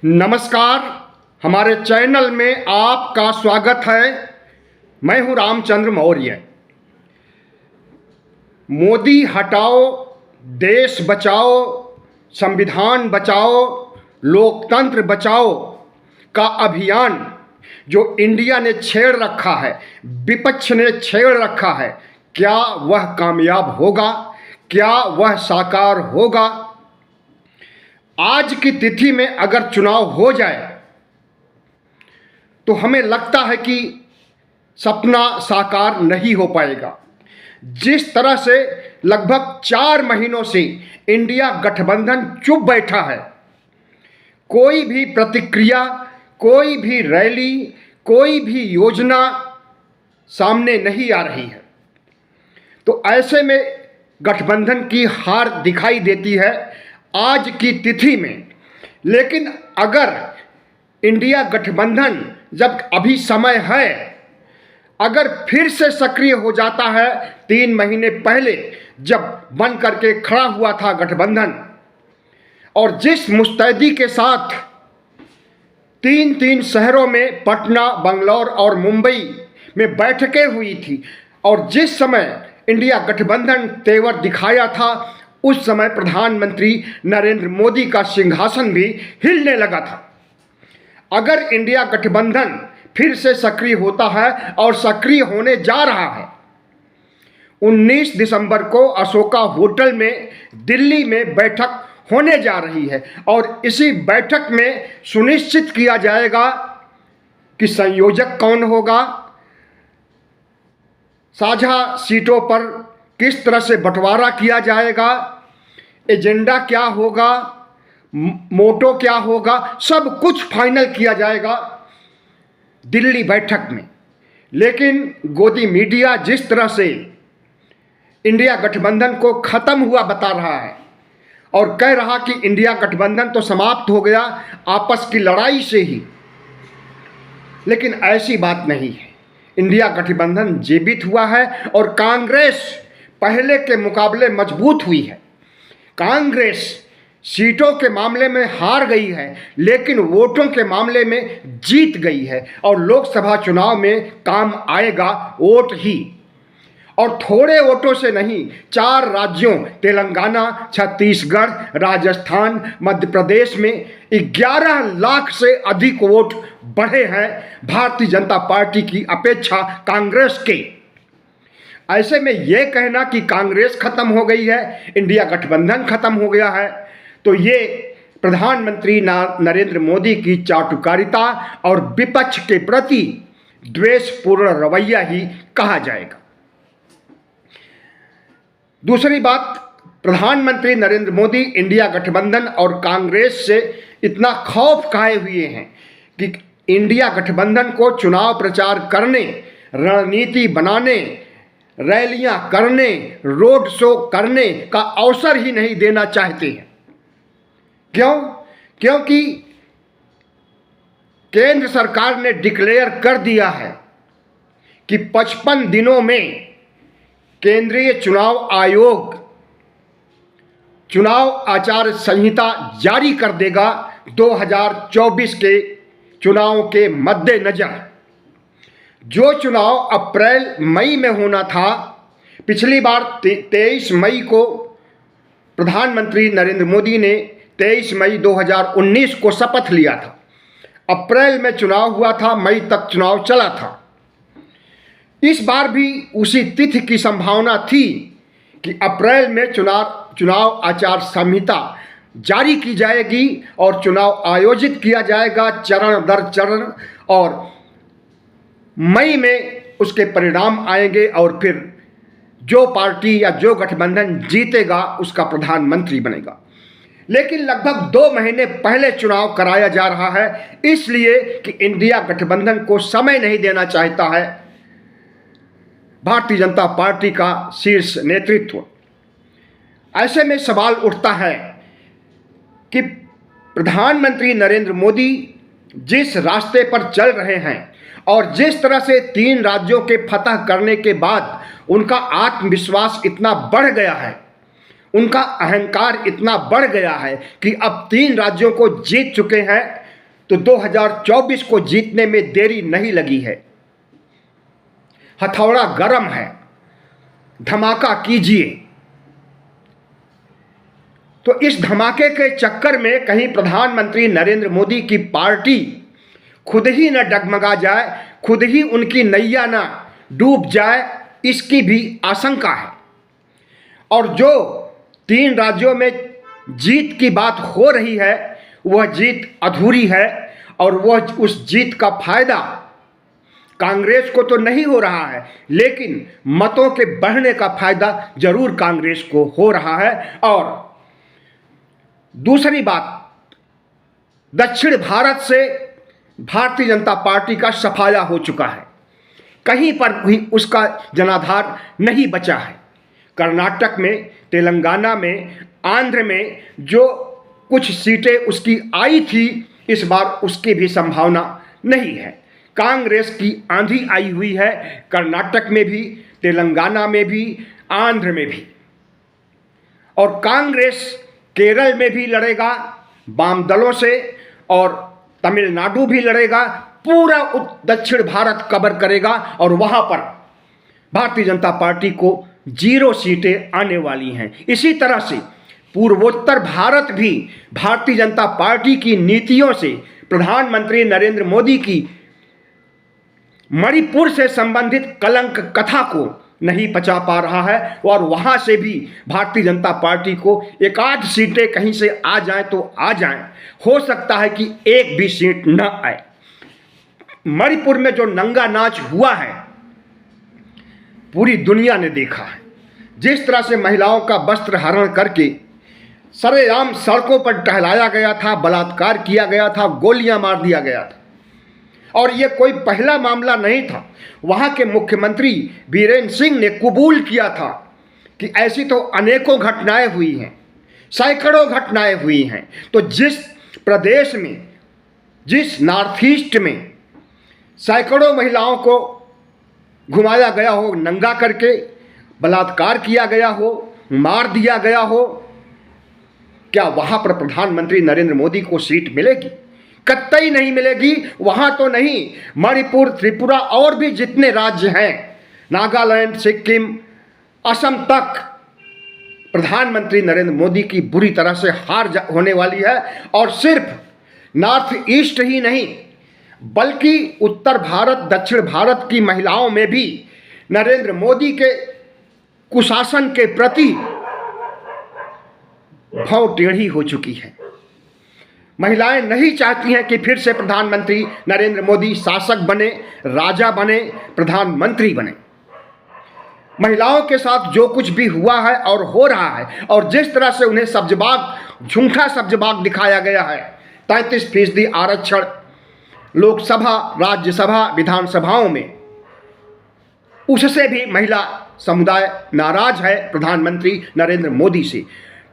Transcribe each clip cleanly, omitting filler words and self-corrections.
नमस्कार, हमारे चैनल में आपका स्वागत है। मैं हूं रामचंद्र मौर्य। मोदी हटाओ, देश बचाओ, संविधान बचाओ, लोकतंत्र बचाओ का अभियान जो इंडिया ने छेड़ रखा है, विपक्ष ने छेड़ रखा है, क्या वह कामयाब होगा? क्या वह साकार होगा? आज की तिथि में अगर चुनाव हो जाए तो हमें लगता है कि सपना साकार नहीं हो पाएगा। जिस तरह से लगभग 4 महीनों से इंडिया गठबंधन चुप बैठा है, कोई भी प्रतिक्रिया, कोई भी रैली, कोई भी योजना सामने नहीं आ रही है, तो ऐसे में गठबंधन की हार दिखाई देती है आज की तिथि में। लेकिन अगर इंडिया गठबंधन, जब अभी समय है, अगर फिर से सक्रिय हो जाता है, 3 महीने पहले जब बन करके खड़ा हुआ था गठबंधन, और जिस मुस्तैदी के साथ 3 शहरों में, पटना, बंगलौर और मुंबई में बैठकें हुई थी, और जिस समय इंडिया गठबंधन तेवर दिखाया था, उस समय प्रधानमंत्री नरेंद्र मोदी का सिंहासन भी हिलने लगा था। अगर इंडिया गठबंधन फिर से सक्रिय होता है, और सक्रिय होने जा रहा है, 19 दिसंबर को अशोका होटल में दिल्ली में बैठक होने जा रही है, और इसी बैठक में सुनिश्चित किया जाएगा कि संयोजक कौन होगा, साझा सीटों पर किस तरह से बंटवारा किया जाएगा, एजेंडा क्या होगा, मोटो क्या होगा, सब कुछ फाइनल किया जाएगा दिल्ली बैठक में। लेकिन गोदी मीडिया जिस तरह से इंडिया गठबंधन को खत्म हुआ बता रहा है, और कह रहा कि इंडिया गठबंधन तो समाप्त हो गया आपस की लड़ाई से ही, लेकिन ऐसी बात नहीं है। इंडिया गठबंधन जीवित हुआ है, और कांग्रेस पहले के मुकाबले मजबूत हुई है। कांग्रेस सीटों के मामले में हार गई है, लेकिन वोटों के मामले में जीत गई है, और लोकसभा चुनाव में काम आएगा वोट ही, और थोड़े वोटों से नहीं। 4 राज्यों तेलंगाना, छत्तीसगढ़, राजस्थान, मध्य प्रदेश में 11 लाख से अधिक वोट बढ़े हैं भारतीय जनता पार्टी की अपेक्षा कांग्रेस के। ऐसे में यह कहना कि कांग्रेस खत्म हो गई है, इंडिया गठबंधन खत्म हो गया है, तो ये प्रधानमंत्री नरेंद्र मोदी की चाटुकारिता और विपक्ष के प्रति द्वेषपूर्ण रवैया ही कहा जाएगा। दूसरी बात, प्रधानमंत्री नरेंद्र मोदी इंडिया गठबंधन और कांग्रेस से इतना खौफ खाए हुए हैं कि इंडिया गठबंधन को चुनाव प्रचार करने, रणनीति बनाने, रैलियां करने, रोड शो करने का अवसर ही नहीं देना चाहते हैं। क्यों? क्योंकि केंद्र सरकार ने डिक्लेयर कर दिया है कि 55 दिनों में केंद्रीय चुनाव आयोग चुनाव आचार संहिता जारी कर देगा 2024 के चुनाव के मद्देनजर। जो चुनाव अप्रैल मई में होना था, पिछली बार 23 मई को प्रधानमंत्री नरेंद्र मोदी ने 23 मई 2019 को शपथ लिया था। अप्रैल में चुनाव हुआ था, मई तक चुनाव चला था। इस बार भी उसी तिथि की संभावना थी कि अप्रैल में चुनाव आचार संहिता जारी की जाएगी और चुनाव आयोजित किया जाएगा चरण दर चरण, और मई में उसके परिणाम आएंगे, और फिर जो पार्टी या जो गठबंधन जीतेगा उसका प्रधानमंत्री बनेगा। लेकिन लगभग 2 महीने पहले चुनाव कराया जा रहा है, इसलिए कि इंडिया गठबंधन को समय नहीं देना चाहता है भारतीय जनता पार्टी का शीर्ष नेतृत्व। ऐसे में सवाल उठता है कि प्रधानमंत्री नरेंद्र मोदी जिस रास्ते पर चल रहे हैं, और जिस तरह से 3 राज्यों के फतह करने के बाद उनका आत्मविश्वास इतना बढ़ गया है, उनका अहंकार इतना बढ़ गया है कि अब 3 राज्यों को जीत चुके हैं, तो 2024 को जीतने में देरी नहीं लगी है। हथौड़ा गरम है, धमाका कीजिए। तो इस धमाके के चक्कर में कहीं प्रधानमंत्री नरेंद्र मोदी की पार्टी खुद ही न डगमगा जाए, खुद ही उनकी नैया न डूब जाए, इसकी भी आशंका है। और जो 3 राज्यों में जीत की बात हो रही है वह जीत अधूरी है, और वह उस जीत का फायदा कांग्रेस को तो नहीं हो रहा है, लेकिन मतों के बढ़ने का फायदा जरूर कांग्रेस को हो रहा है। और दूसरी बात, दक्षिण भारत से भारतीय जनता पार्टी का सफाया हो चुका है, कहीं पर भी उसका जनाधार नहीं बचा है। कर्नाटक में, तेलंगाना में, आंध्र में जो कुछ सीटें उसकी आई थी, इस बार उसकी भी संभावना नहीं है। कांग्रेस की आंधी आई हुई है, कर्नाटक में भी, तेलंगाना में भी, आंध्र में भी। और कांग्रेस केरल में भी लड़ेगा वाम दलों से, और तमिलनाडु भी लड़ेगा, पूरा दक्षिण भारत कवर करेगा, और वहां पर भारतीय जनता पार्टी को 0 सीटें आने वाली हैं। इसी तरह से पूर्वोत्तर भारत भी भारतीय जनता पार्टी की नीतियों से, प्रधानमंत्री नरेंद्र मोदी की मणिपुर से संबंधित कलंक कथा को नहीं पचा पा रहा है, और वहां से भी भारतीय जनता पार्टी को एक आध सीटें कहीं से आ जाएं तो आ जाएं, हो सकता है कि एक भी सीट न आए। मणिपुर में जो नंगा नाच हुआ है पूरी दुनिया ने देखा है। जिस तरह से महिलाओं का वस्त्र हरण करके सरेआम सड़कों पर टहलाया गया था, बलात्कार किया गया था, गोलियां मार दिया गया था, और ये कोई पहला मामला नहीं था। वहां के मुख्यमंत्री बीरेंद्र सिंह ने कबूल किया था कि ऐसी तो अनेकों घटनाएं हुई हैं, सैकड़ों घटनाएं हुई हैं। तो जिस प्रदेश में, जिस नॉर्थ ईस्ट में सैकड़ों महिलाओं को घुमाया गया हो, नंगा करके बलात्कार किया गया हो, मार दिया गया हो, क्या वहां पर प्रधानमंत्री नरेंद्र मोदी को सीट मिलेगी? कतई नहीं मिलेगी। वहां तो नहीं, मणिपुर, त्रिपुरा और भी जितने राज्य हैं, नागालैंड, सिक्किम, असम तक प्रधानमंत्री नरेंद्र मोदी की बुरी तरह से हार होने वाली है। और सिर्फ नॉर्थ ईस्ट ही नहीं, बल्कि उत्तर भारत, दक्षिण भारत की महिलाओं में भी नरेंद्र मोदी के कुशासन के प्रति भौं टेढ़ी हो चुकी है। महिलाएं नहीं चाहती हैं कि फिर से प्रधानमंत्री नरेंद्र मोदी शासक बने, राजा बने, प्रधानमंत्री बने। महिलाओं के साथ जो कुछ भी हुआ है और हो रहा है, और जिस तरह से उन्हें सब्जबाग, झूठा सब्जबाग दिखाया गया है, 33% आरक्षण लोकसभा, राज्यसभा, विधानसभाओं में, उससे भी महिला समुदाय नाराज है प्रधानमंत्री नरेंद्र मोदी से।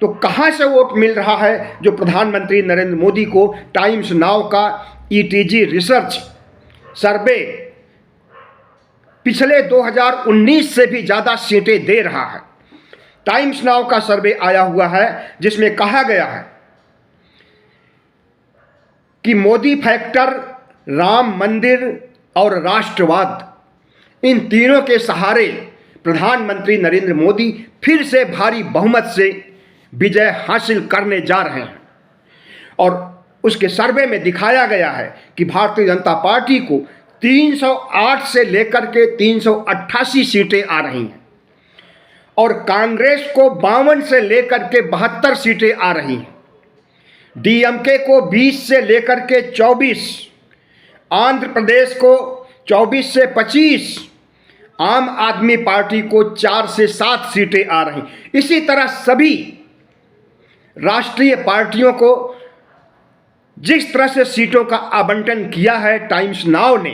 तो कहां से वोट मिल रहा है जो प्रधानमंत्री नरेंद्र मोदी को टाइम्स नाउ का ETG रिसर्च सर्वे पिछले 2019 से भी ज़्यादा सीटें दे रहा है। टाइम्स नाउ का सर्वे आया हुआ है जिसमें कहा गया है कि मोदी फैक्टर, राम मंदिर और राष्ट्रवाद, इन तीनों के सहारे प्रधानमंत्री नरेंद्र मोदी फिर से भारी बहुमत से विजय हासिल करने जा रहे हैं। और उसके सर्वे में दिखाया गया है कि भारतीय जनता पार्टी को 308 से लेकर के 388 सीटें आ रही हैं, और कांग्रेस को 52 से लेकर के 72 सीटें आ रही हैं। DMK को 20 से लेकर के 24, आंध्र प्रदेश को 24 से 25, आम आदमी पार्टी को 4 से 7 सीटें आ रही। इसी तरह सभी राष्ट्रीय पार्टियों को जिस तरह से सीटों का आवंटन किया है टाइम्स नाउ ने,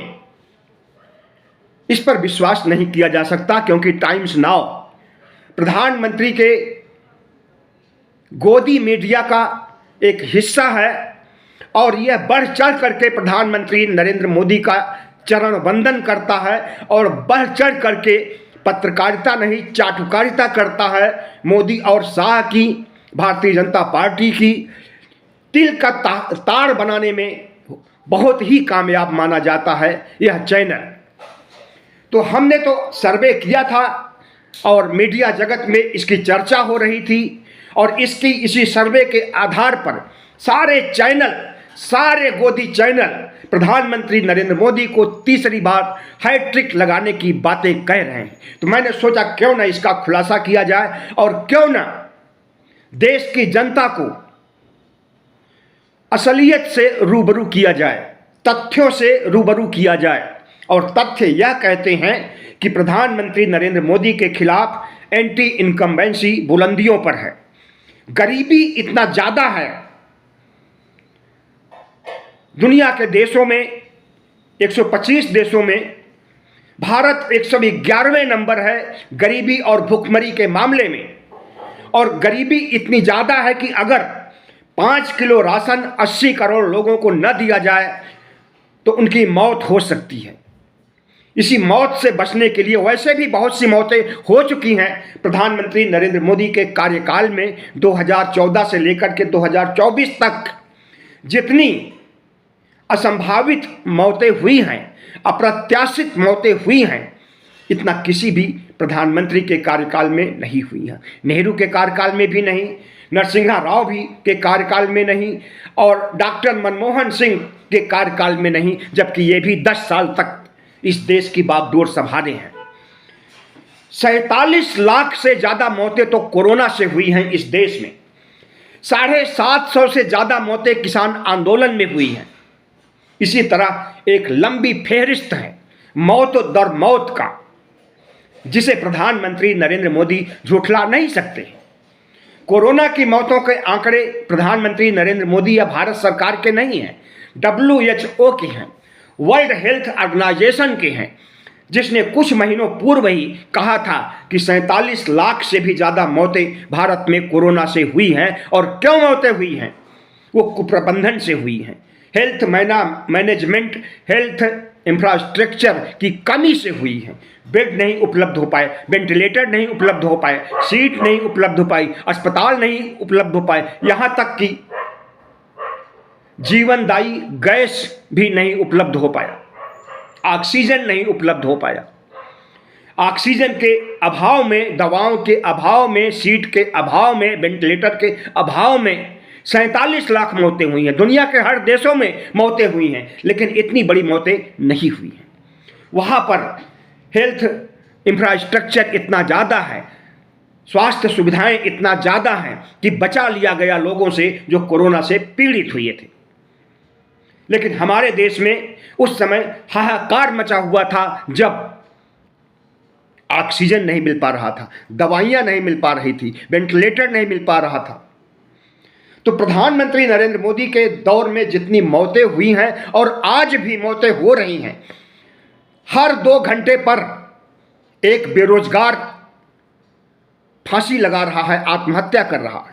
इस पर विश्वास नहीं किया जा सकता, क्योंकि टाइम्स नाउ प्रधानमंत्री के गोदी मीडिया का एक हिस्सा है, और यह बढ़ चढ़ करके प्रधानमंत्री नरेंद्र मोदी का चरण वंदन करता है, और बढ़ चढ़ करके पत्रकारिता नहीं, चाटुकारिता करता है मोदी और शाह की, भारतीय जनता पार्टी की तिल का ताड़ बनाने में बहुत ही कामयाब माना जाता है यह चैनल। तो हमने तो सर्वे किया था और मीडिया जगत में इसकी चर्चा हो रही थी, और इसी सर्वे के आधार पर सारे चैनल, सारे गोदी चैनल प्रधानमंत्री नरेंद्र मोदी को तीसरी बार हैट्रिक लगाने की बातें कह रहे हैं। तो मैंने सोचा क्यों ना इसका खुलासा किया जाए और क्यों ना देश की जनता को असलियत से रूबरू किया जाए, तथ्यों से रूबरू किया जाए। और तथ्य यह कहते हैं कि प्रधानमंत्री नरेंद्र मोदी के खिलाफ एंटी इनकम्बेंसी बुलंदियों पर है। गरीबी इतना ज़्यादा है, दुनिया के देशों में 125 देशों में भारत 111वें नंबर है गरीबी और भुखमरी के मामले में। और गरीबी इतनी ज़्यादा है कि अगर 5 किलो राशन 80 करोड़ लोगों को न दिया जाए तो उनकी मौत हो सकती है। इसी मौत से बचने के लिए वैसे भी बहुत सी मौतें हो चुकी हैं प्रधानमंत्री नरेंद्र मोदी के कार्यकाल में। 2014 से लेकर के 2024 तक जितनी असंभावित मौतें हुई हैं, अप्रत्याशित मौतें हुई हैं, इतना किसी भी प्रधानमंत्री के कार्यकाल में नहीं हुई है। नेहरू के कार्यकाल में भी नहीं, नरसिम्हा राव भी के कार्यकाल में नहीं, और डॉक्टर मनमोहन सिंह के कार्यकाल में नहीं, जबकि ये भी 10 साल तक इस देश की बागडोर संभाले हैं। 47 लाख से ज़्यादा मौतें तो कोरोना से हुई हैं इस देश में। 750 से ज़्यादा मौतें किसान आंदोलन में हुई हैं। इसी तरह एक लंबी फेहरिस्त है मौत दर मौत का, जिसे प्रधानमंत्री नरेंद्र मोदी झुठला नहीं सकते। कोरोना की मौतों के आंकड़े प्रधानमंत्री नरेंद्र मोदी या भारत सरकार के नहीं हैं, WHO के हैं, वर्ल्ड हेल्थ ऑर्गेनाइजेशन के हैं, जिसने कुछ महीनों पूर्व ही कहा था कि 47 लाख से भी ज़्यादा मौतें भारत में कोरोना से हुई हैं। और क्यों मौतें हुई हैं? वो कुप्रबंधन से हुई हैं, हेल्थ मैनेजमेंट, हेल्थ इंफ्रास्ट्रक्चर की कमी से हुई है। बेड नहीं उपलब्ध हो पाए, वेंटिलेटर नहीं उपलब्ध हो पाए, सीट नहीं उपलब्ध हो पाई, अस्पताल नहीं उपलब्ध हो पाए, यहाँ तक कि जीवनदायी गैस भी नहीं उपलब्ध हो पाया, ऑक्सीजन नहीं उपलब्ध हो पाया। ऑक्सीजन के अभाव में, दवाओं के अभाव में, सीट के अभाव में, वेंटिलेटर के अभाव में 47 लाख मौतें हुई हैं। दुनिया के हर देशों में मौतें हुई हैं, लेकिन इतनी बड़ी मौतें नहीं हुई हैं। वहाँ पर हेल्थ इंफ्रास्ट्रक्चर इतना ज़्यादा है, स्वास्थ्य सुविधाएं इतना ज़्यादा हैं कि बचा लिया गया लोगों से जो कोरोना से पीड़ित हुए थे। लेकिन हमारे देश में उस समय हाहाकार मचा हुआ था जब ऑक्सीजन नहीं मिल पा रहा था, दवाइयाँ नहीं मिल पा रही थी, वेंटिलेटर नहीं मिल पा रहा था। तो प्रधानमंत्री नरेंद्र मोदी के दौर में जितनी मौतें हुई हैं और आज भी मौतें हो रही हैं, हर 2 घंटे पर एक बेरोजगार फांसी लगा रहा है, आत्महत्या कर रहा है।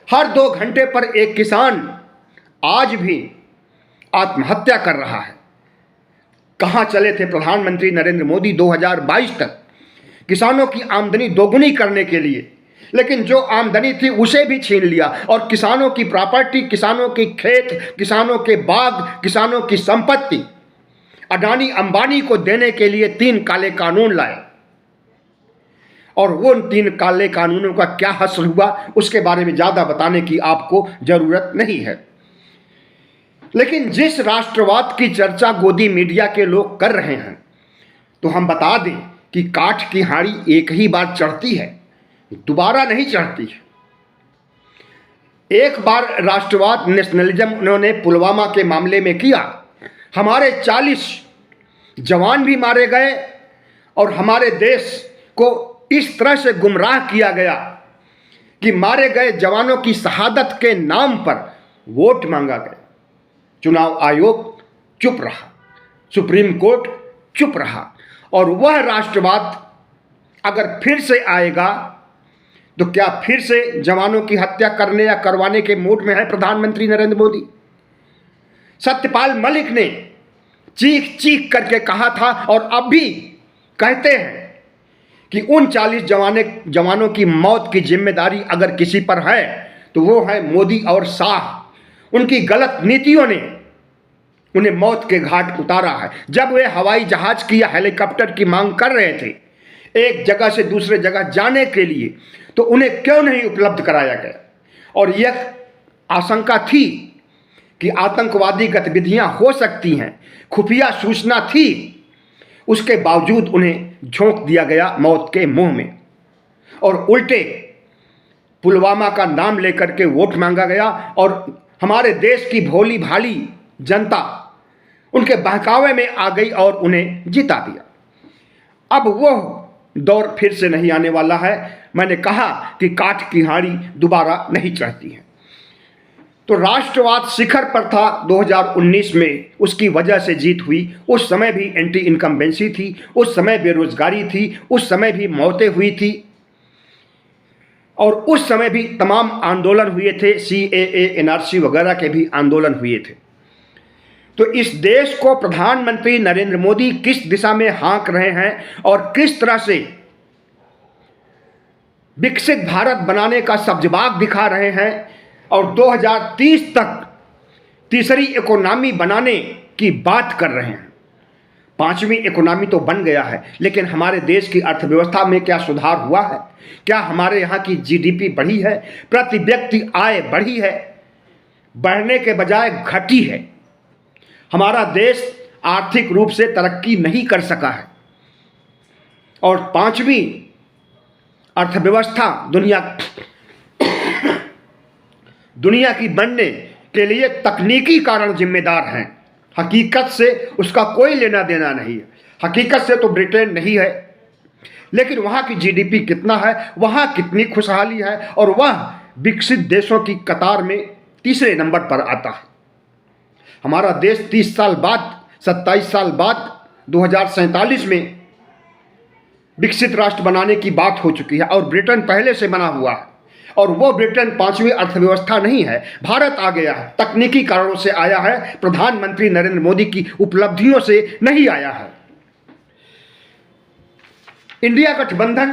हर 2 घंटे पर एक किसान आज भी आत्महत्या कर रहा है। कहाँ चले थे प्रधानमंत्री नरेंद्र मोदी 2022 तक किसानों की आमदनी दोगुनी करने के लिए? लेकिन जो आमदनी थी उसे भी छीन लिया और किसानों की प्रॉपर्टी, किसानों की खेत, किसानों के बाग, किसानों की संपत्ति अडानी अंबानी को देने के लिए 3 काले कानून लाए। और वो 3 काले कानूनों का क्या हश्र हुआ उसके बारे में ज़्यादा बताने की आपको ज़रूरत नहीं है। लेकिन जिस राष्ट्रवाद की चर्चा गोदी मीडिया के लोग कर रहे हैं, तो हम बता दें कि काठ की हांडी एक ही बार चढ़ती है, दोबारा नहीं चढ़ती है। एक बार राष्ट्रवाद, नेशनलिज्म उन्होंने पुलवामा के मामले में किया, हमारे 40 जवान भी मारे गए और हमारे देश को इस तरह से गुमराह किया गया कि मारे गए जवानों की शहादत के नाम पर वोट मांगा गया। चुनाव आयोग चुप रहा, सुप्रीम कोर्ट चुप रहा। और वह राष्ट्रवाद अगर फिर से आएगा तो क्या फिर से जवानों की हत्या करने या करवाने के मूड में है प्रधानमंत्री नरेंद्र मोदी? सत्यपाल मलिक ने चीख चीख करके कहा था और अब भी कहते हैं कि उन 40 जवानों की मौत की जिम्मेदारी अगर किसी पर है तो वो है मोदी और शाह। उनकी गलत नीतियों ने उन्हें मौत के घाट उतारा है। जब वे हवाई जहाज की या हेलीकॉप्टर की मांग कर रहे थे एक जगह से दूसरे जगह जाने के लिए, तो उन्हें क्यों नहीं उपलब्ध कराया गया? और यह आशंका थी कि आतंकवादी गतिविधियां हो सकती हैं, खुफिया सूचना थी, उसके बावजूद उन्हें झोंक दिया गया मौत के मुंह में और उल्टे पुलवामा का नाम लेकर के वोट मांगा गया और हमारे देश की भोली भाली जनता उनके बहकावे में आ गई और उन्हें जिता दिया। अब वो दौर फिर से नहीं आने वाला है। मैंने कहा कि काठ की हांडी दोबारा नहीं चढ़ती है। तो राष्ट्रवाद शिखर पर था 2019 में, उसकी वजह से जीत हुई। उस समय भी एंटी इनकम्बेंसी थी, उस समय बेरोजगारी थी, उस समय भी मौतें हुई थी और उस समय भी तमाम आंदोलन हुए थे, CAA NRC वगैरह के भी आंदोलन हुए थे। तो इस देश को प्रधानमंत्री नरेंद्र मोदी किस दिशा में हाँक रहे हैं और किस तरह से विकसित भारत बनाने का सब्जबाग दिखा रहे हैं और 2030 तक तीसरी इकोनॉमी बनाने की बात कर रहे हैं। पांचवी इकोनॉमी तो बन गया है, लेकिन हमारे देश की अर्थव्यवस्था में क्या सुधार हुआ है? क्या हमारे यहाँ की GDP बढ़ी है? प्रति व्यक्ति आय बढ़ी है? बढ़ने के बजाय घटी है। हमारा देश आर्थिक रूप से तरक्की नहीं कर सका है और पांचवी अर्थव्यवस्था दुनिया की बनने के लिए तकनीकी कारण जिम्मेदार हैं। हकीकत से उसका कोई लेना देना नहीं है। हकीकत से तो ब्रिटेन नहीं है, लेकिन वहाँ की GDP कितना है, वहाँ कितनी खुशहाली है और वह विकसित देशों की कतार में तीसरे नंबर पर आता है। हमारा देश 30 साल बाद, 27 साल बाद 2047 में विकसित राष्ट्र बनाने की बात हो चुकी है और ब्रिटेन पहले से बना हुआ है और वो ब्रिटेन पांचवी अर्थव्यवस्था नहीं है। भारत आ गया है, तकनीकी कारणों से आया है, प्रधानमंत्री नरेंद्र मोदी की उपलब्धियों से नहीं आया है। इंडिया गठबंधन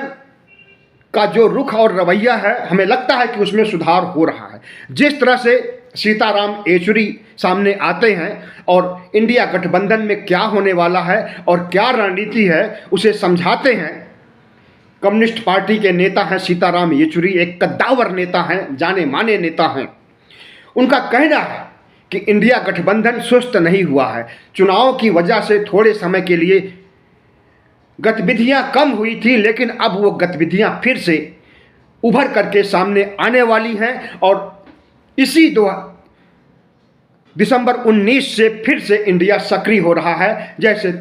का जो रुख और रवैया है, हमें लगता है कि उसमें सुधार हो रहा है। जिस तरह से सीताराम येचुरी सामने आते हैं और इंडिया गठबंधन में क्या होने वाला है और क्या रणनीति है उसे समझाते हैं। कम्युनिस्ट पार्टी के नेता हैं सीताराम येचुरी, एक कद्दावर नेता हैं, जाने माने नेता हैं। उनका कहना है कि इंडिया गठबंधन सुस्त नहीं हुआ है। चुनाव की वजह से थोड़े समय के लिए गतिविधियां कम हुई थी, लेकिन अब वो गतिविधियां फिर से उभर करके सामने आने वाली हैं और इसी दिसंबर 19 से फिर से इंडिया सक्रिय हो रहा है, जैसे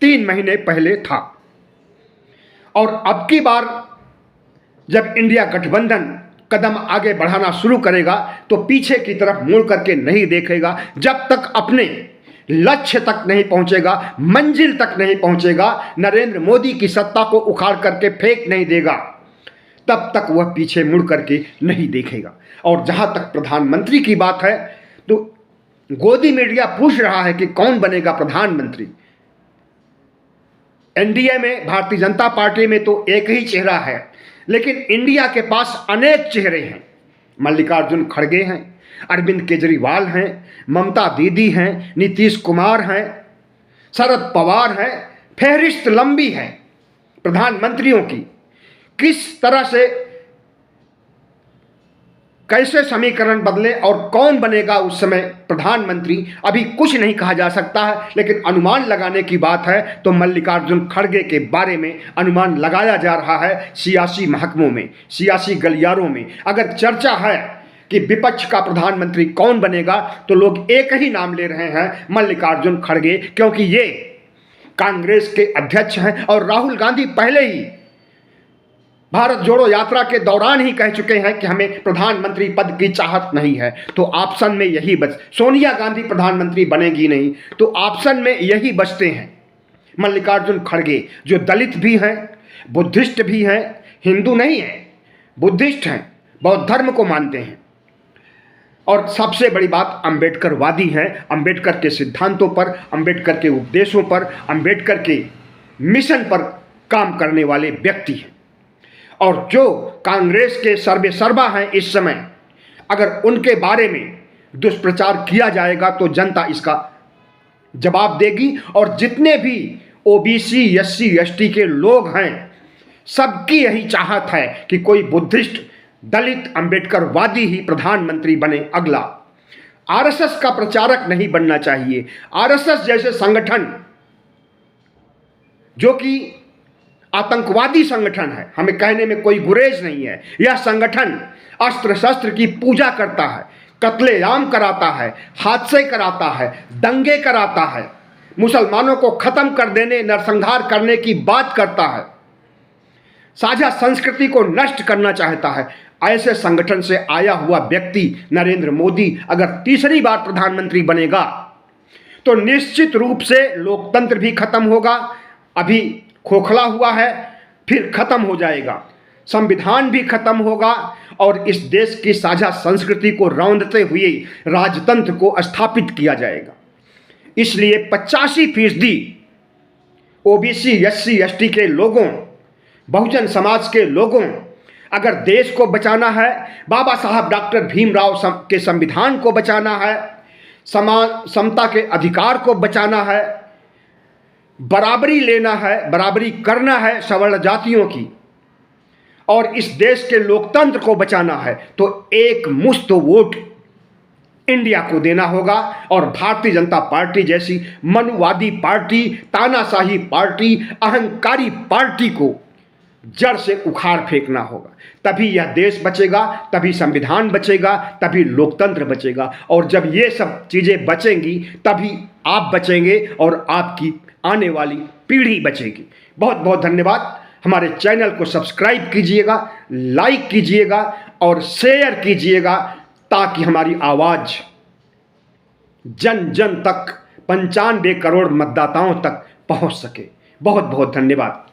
3 महीने पहले था। और अब की बार जब इंडिया गठबंधन कदम आगे बढ़ाना शुरू करेगा तो पीछे की तरफ मुड़ करके नहीं देखेगा। जब तक अपने लक्ष्य तक नहीं पहुंचेगा, मंजिल तक नहीं पहुंचेगा, नरेंद्र मोदी की सत्ता को उखाड़ करके फेंक नहीं देगा, तब तक वह पीछे मुड़ करके नहीं देखेगा। और जहां तक प्रधानमंत्री की बात है तो गोदी मीडिया पूछ रहा है कि कौन बनेगा प्रधानमंत्री। एनडीए में, भारतीय जनता पार्टी में तो एक ही चेहरा है, लेकिन इंडिया के पास अनेक चेहरे हैं। मल्लिकार्जुन खड़गे हैं, अरविंद केजरीवाल हैं, ममता दीदी हैं, नीतीश कुमार हैं, शरद पवार हैं। फहरिस्त लंबी है प्रधानमंत्रियों की। किस तरह से, कैसे समीकरण बदले और कौन बनेगा उस समय प्रधानमंत्री, अभी कुछ नहीं कहा जा सकता है। लेकिन अनुमान लगाने की बात है तो मल्लिकार्जुन खड़गे के बारे में अनुमान लगाया जा रहा है। सियासी महकमों में, सियासी गलियारों में अगर चर्चा है कि विपक्ष का प्रधानमंत्री कौन बनेगा तो लोग एक ही नाम ले रहे हैं, मल्लिकार्जुन खड़गे, क्योंकि ये कांग्रेस के अध्यक्ष हैं और राहुल गांधी पहले ही भारत जोड़ो यात्रा के दौरान ही कह चुके हैं कि हमें प्रधानमंत्री पद की चाहत नहीं है। तो ऑप्शन में यही सोनिया गांधी प्रधानमंत्री बनेगी नहीं, तो ऑप्शन में यही बचते हैं मल्लिकार्जुन खड़गे, जो दलित भी हैं, बुद्धिस्ट भी हैं, हिंदू नहीं हैं, बुद्धिस्ट हैं, बौद्ध धर्म को मानते हैं और सबसे बड़ी बात अंबेडकरवादी हैं। अंबेडकर के सिद्धांतों पर, अंबेडकर के उपदेशों पर, अंबेडकर के मिशन पर काम करने वाले व्यक्ति हैं। और जो कांग्रेस के सर्वेसर्वा हैं इस समय, अगर उनके बारे में दुष्प्रचार किया जाएगा तो जनता इसका जवाब देगी। और जितने भी ओबीसी, एससी, एसटी के लोग हैं, सबकी यही चाहत है कि कोई बुद्धिस्ट, दलित, अंबेडकरवादी ही प्रधानमंत्री बने अगला। आरएसएस का प्रचारक नहीं बनना चाहिए। आरएसएस जैसे संगठन जो कि आतंकवादी संगठन है, हमें कहने में कोई गुरेज नहीं है। यह संगठन अस्त्र शस्त्र की पूजा करता है, कत्लेआम कराता है, हादसे कराता है, दंगे कराता है, मुसलमानों को खत्म कर देने, नरसंहार करने की बात करता है, साझा संस्कृति को नष्ट करना चाहता है। ऐसे संगठन से आया हुआ व्यक्ति नरेंद्र मोदी अगर तीसरी बार प्रधानमंत्री बनेगा तो निश्चित रूप से लोकतंत्र भी खत्म होगा। अभी खोखला हुआ है, फिर खत्म हो जाएगा। संविधान भी खत्म होगा और इस देश की साझा संस्कृति को रौंदते हुए राजतंत्र को स्थापित किया जाएगा। इसलिए 85% ओबीसी, एससी, एसटी के लोगों, बहुजन समाज के लोगों, अगर देश को बचाना है, बाबा साहब डॉक्टर भीमराव के संविधान को बचाना है, समान समता के अधिकार को बचाना है, बराबरी लेना है, बराबरी करना है सवर्ण जातियों की, और इस देश के लोकतंत्र को बचाना है, तो एक मुश्त वोट इंडिया को देना होगा। और भारतीय जनता पार्टी जैसी मनुवादी पार्टी, तानाशाही पार्टी, अहंकारी पार्टी को जड़ से उखाड़ फेंकना होगा। तभी यह देश बचेगा, तभी संविधान बचेगा, तभी लोकतंत्र बचेगा। और जब ये सब चीज़ें बचेंगी तभी आप बचेंगे और आपकी आने वाली पीढ़ी बचेगी। बहुत बहुत धन्यवाद। हमारे चैनल को सब्सक्राइब कीजिएगा, लाइक कीजिएगा और शेयर कीजिएगा ताकि हमारी आवाज़ जन जन तक, 95 करोड़ मतदाताओं तक पहुंच सके। बहुत बहुत धन्यवाद।